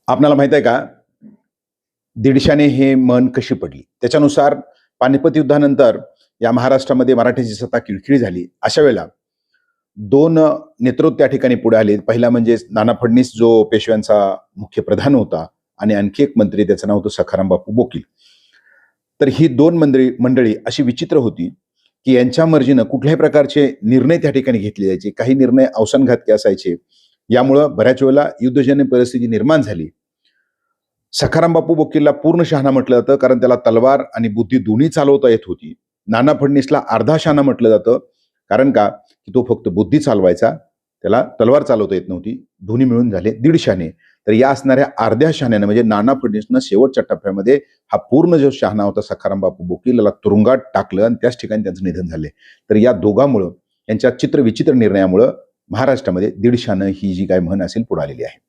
आपल्याला माहित आहे का, दीडशाने हे मन कशी पडली? त्याच्यानुसार पानिपत युद्धानंतर या महाराष्ट्रामध्ये मराठ्याची सत्ता खिळखिळी झाली. अशा वेळेला 2 नेतृत्व त्या ठिकाणी पुढे आले. पहिला म्हणजे नाना फडणीस जो पेशव्यांचा मुख्य प्रधान होता आणि आणखी एक मंत्री त्याचं नाव होतं सखाराम बापू बोकील. तर ही 2 मंडळी अशी विचित्र होती, की यांच्या मर्जीनं कुठल्याही प्रकारचे निर्णय त्या ठिकाणी घेतले जायचे. काही निर्णय अवसानघातकी असायचे. यामुळं बऱ्याच वेळेला युद्धजन्य परिस्थिती निर्माण झाली. सखाराम बापू बोकीलला पूर्ण शहाणा म्हटलं जातं, कारण त्याला तलवार आणि बुद्धी दोन्ही चालवता येत होती. नाना फडणीसला अर्धा शहाणा म्हटलं जातं, कारण का, की तो फक्त बुद्धी चालवायचा, त्याला तलवार चालवता येत नव्हती. दोन्ही मिळून झाले 1.5 शहाणे. तर या असणाऱ्या अर्ध्या शहाण्यानं म्हणजे नाना फडणीसनं शेवटच्या टप्प्यामध्ये हा पूर्ण जो शहाणा होता सखाराम बापू बोकील याला तुरुंगात टाकलं आणि त्याच ठिकाणी त्यांचं निधन झाले. तर या दोघांमुळं, यांच्या चित्रविचित्र निर्णयामुळं महाराष्ट्रामध्ये 1.5 शहाणं ही जी काय म्हण असेल पुढे आलेली आहे.